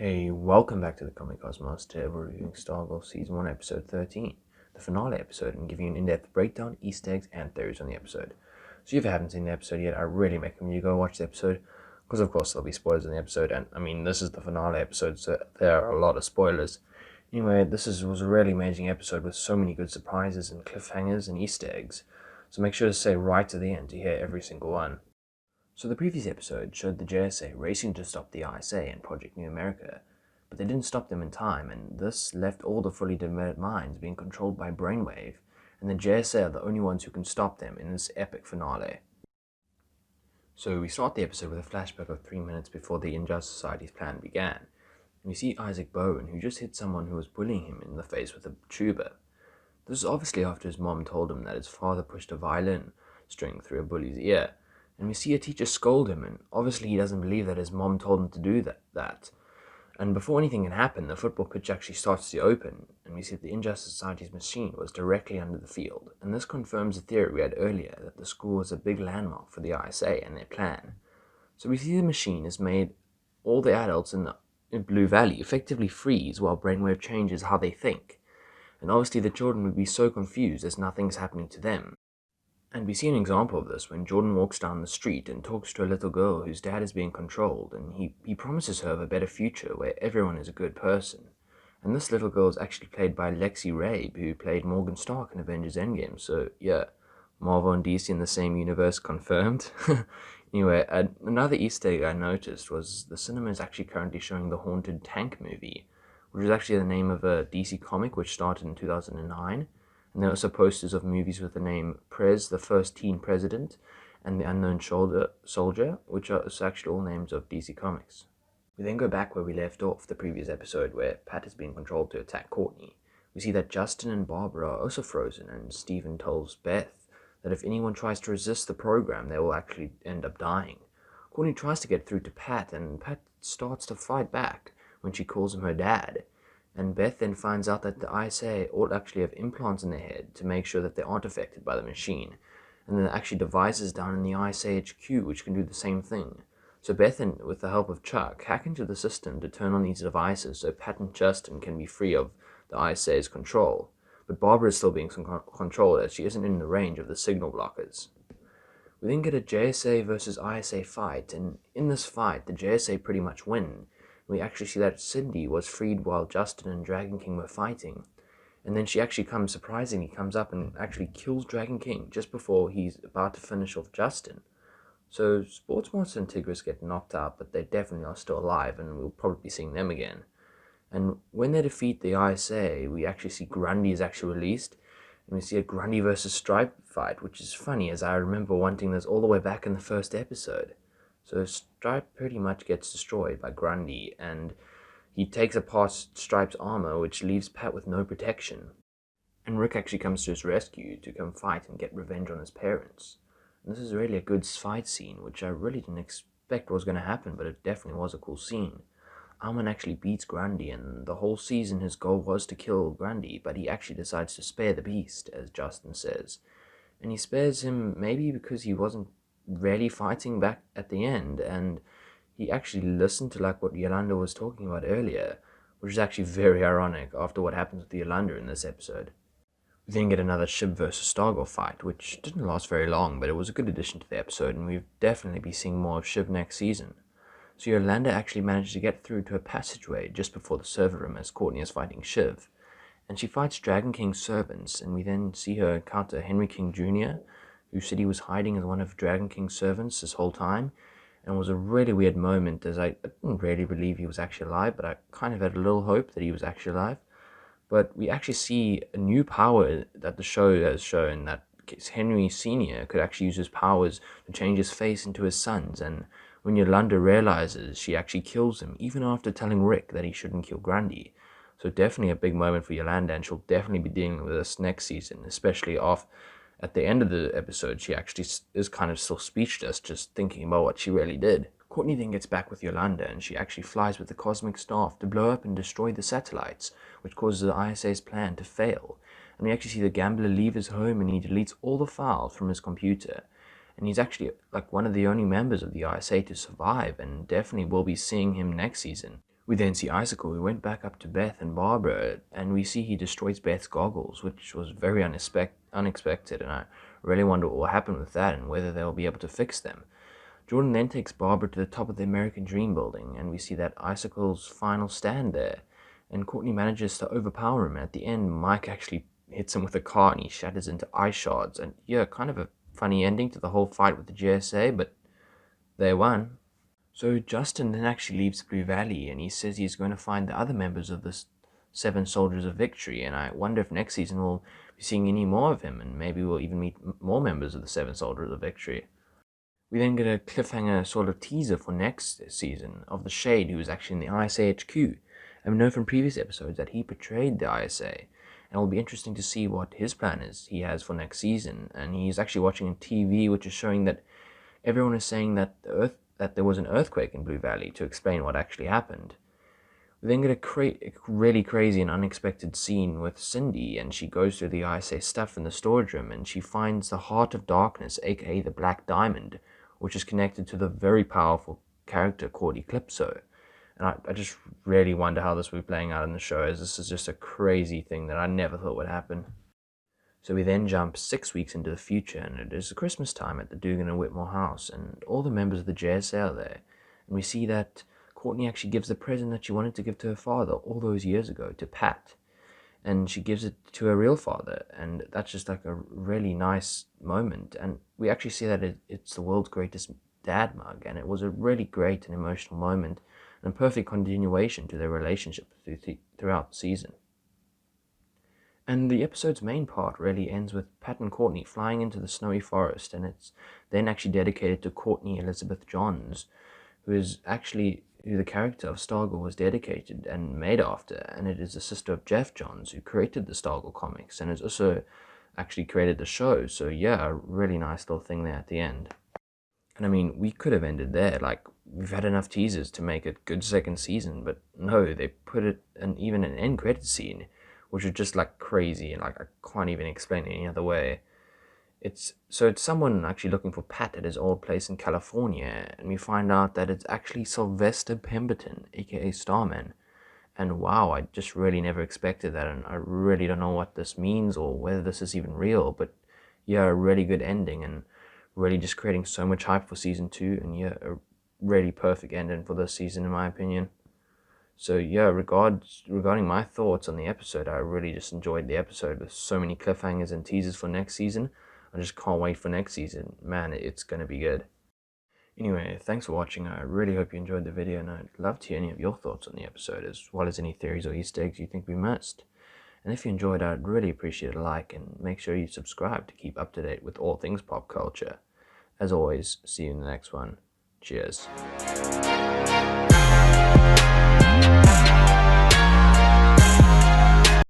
Hey, welcome back to the Comic Cosmos. Today we're reviewing Stargirl Season 1, Episode 13, the finale episode, and giving you an in-depth breakdown, Easter eggs, and theories on the episode. So if you haven't seen the episode yet, I really recommend you go watch the episode, because of course there'll be spoilers in the episode, and I mean, this is the finale episode, so there are a lot of spoilers. Anyway, was a really amazing episode with so many good surprises and cliffhangers and Easter eggs, so make sure to stay right to the end to hear every single one. So the previous episode showed the JSA racing to stop the ISA and Project New America, but they didn't stop them in time, and this left all the fully developed minds being controlled by Brainwave, and the JSA are the only ones who can stop them in this epic finale. So we start the episode with a flashback of 3 minutes before the Injustice Society's plan began, and we see Isaac Bowen, who just hit someone who was bullying him in the face with a tuba. This is obviously after his mom told him that his father pushed a violin string through a bully's ear, and we see a teacher scold him, and obviously he doesn't believe that his mom told him to do that. And before anything can happen, the football pitch actually starts to open, and we see that the Injustice Society's machine was directly under the field, and this confirms the theory we had earlier that the school was a big landmark for the ISA and their plan. So we see the machine has made all the adults in Blue Valley effectively freeze while Brainwave changes how they think, and obviously the children would be so confused as nothing's happening to them. And we see an example of this when Jordan walks down the street and talks to a little girl whose dad is being controlled, and he promises her a better future where everyone is a good person. And this little girl is actually played by Lexi Rabe, who played Morgan Stark in Avengers Endgame, so yeah, Marvel and DC in the same universe confirmed. Anyway, another Easter egg I noticed was the cinema is actually currently showing the Haunted Tank movie, which is actually the name of a DC comic which started in 2009. And there are also posters of movies with the name Prez, the First Teen President, and The Unknown Soldier, which are actually all names of DC Comics. We then go back where we left off the previous episode, where Pat is being controlled to attack Courtney. We see that Justin and Barbara are also frozen, and Steven tells Beth that if anyone tries to resist the program, they will actually end up dying. Courtney tries to get through to Pat, and Pat starts to fight back when she calls him her dad. And Beth then finds out that the ISA all actually have implants in their head to make sure that they aren't affected by the machine. And then actually devices down in the ISA HQ which can do the same thing. So Beth, with the help of Chuck, hack into the system to turn on these devices so Pat and Justin can be free of the ISA's control. But Barbara is still being controlled as she isn't in the range of the signal blockers. We then get a JSA versus ISA fight, and in this fight, the JSA pretty much win. We actually see that Cindy was freed while Justin and Dragon King were fighting. And then she actually surprisingly comes up and actually kills Dragon King just before he's about to finish off Justin. So Sportsmaster and Tigris get knocked out, but they definitely are still alive, and we'll probably be seeing them again. And when they defeat the ISA, we actually see Grundy is actually released, and we see a Grundy versus Stripe fight, which is funny as I remember wanting this all the way back in the first episode. So Stripe pretty much gets destroyed by Grundy, and he takes apart Stripe's armor, which leaves Pat with no protection. And Rick actually comes to his rescue to come fight and get revenge on his parents. And this is really a good fight scene, which I really didn't expect was going to happen, but it definitely was a cool scene. Armin actually beats Grundy, and the whole season his goal was to kill Grundy, but he actually decides to spare the beast, as Justin says. And he spares him maybe because he wasn't really fighting back at the end, and he actually listened to what Yolanda was talking about earlier, which is actually very ironic after what happens with Yolanda in this episode. We then get another Shib versus Stargirl fight, which didn't last very long, but it was a good addition to the episode, and we'll definitely be seeing more of Shib next season. So Yolanda actually managed to get through to a passageway just before the server room as Courtney is fighting Shiv, and she fights Dragon King's servants, and we then see her encounter Henry King Jr., who said he was hiding as one of Dragon King's servants this whole time, and it was a really weird moment as I didn't really believe he was actually alive, but I kind of had a little hope that he was actually alive. But we actually see a new power that the show has shown, that Henry Sr. could actually use his powers to change his face into his son's, and when Yolanda realizes, she actually kills him, even after telling Rick that he shouldn't kill Grundy. So definitely a big moment for Yolanda, and she'll definitely be dealing with this next season, especially at the end of the episode, she actually is kind of still speechless, just thinking about what she really did. Courtney then gets back with Yolanda, and she actually flies with the Cosmic Staff to blow up and destroy the satellites, which causes the ISA's plan to fail. And we actually see the gambler leave his home, and he deletes all the files from his computer. And he's actually one of the only members of the ISA to survive, and definitely will be seeing him next season. We then see Icicle, who went back up to Beth and Barbara, and we see he destroys Beth's goggles, which was very unexpected, and I really wonder what will happen with that and whether they'll be able to fix them. Jordan then takes Barbara to the top of the American Dream building, and we see that Icicle's final stand there, and Courtney manages to overpower him. At the end, Mike actually hits him with a car and he shatters into ice shards, and yeah, kind of a funny ending to the whole fight with the GSA, but they won. So Justin then actually leaves Blue Valley, and he says he's going to find the other members of the Seven Soldiers of Victory, and I wonder if next season we'll be seeing any more of him, and maybe we'll even meet more members of the Seven Soldiers of Victory. We then get a cliffhanger sort of teaser for next season of the Shade, who is actually in the ISA HQ, and we know from previous episodes that he betrayed the ISA, and it'll be interesting to see what his plan is he has for next season, and he's actually watching a TV which is showing that everyone is saying that there was an earthquake in Blue Valley to explain what actually happened. We then get a really crazy and unexpected scene with Cindy, and she goes through the ISA stuff in the storage room, and she finds the Heart of Darkness, aka the Black Diamond, which is connected to the very powerful character called Eclipso. And I just really wonder how this will be playing out in the show, as this is just a crazy thing that I never thought would happen. So we then jump 6 weeks into the future, and it is Christmas time at the Dugan and Whitmore house, and all the members of the JSA are there. And we see that Courtney actually gives the present that she wanted to give to her father all those years ago to Pat. And she gives it to her real father, and that's just like a really nice moment. And we actually see that it's the world's greatest dad mug, and it was a really great and emotional moment, and a perfect continuation to their relationship throughout the season. And the episode's main part really ends with Pat and Courtney flying into the snowy forest, and it's then actually dedicated to Courtney Elizabeth Johns, who the character of Stargirl was dedicated and made after, and it is the sister of Jeff Johns, who created the Stargirl comics, and has also actually created the show. So yeah, a really nice little thing there at the end. And I mean, we could have ended there, like, we've had enough teasers to make a good second season, but no, they put it in even an end credit scene, which was just like crazy, and like I can't even explain it any other way. It's someone actually looking for Pat at his old place in California, and we find out that it's actually Sylvester Pemberton, aka Starman. And wow, I just really never expected that, and I really don't know what this means or whether this is even real, but yeah, a really good ending, and really just creating so much hype for season 2, and yeah, a really perfect ending for this season in my opinion. So yeah, regarding my thoughts on the episode, I really just enjoyed the episode with so many cliffhangers and teasers for next season. I just can't wait for next season. Man, it's going to be good. Anyway, thanks for watching. I really hope you enjoyed the video, and I'd love to hear any of your thoughts on the episode, as well as any theories or Easter eggs you think we missed. And if you enjoyed, I'd really appreciate a like, and make sure you subscribe to keep up to date with all things pop culture. As always, see you in the next one. Cheers.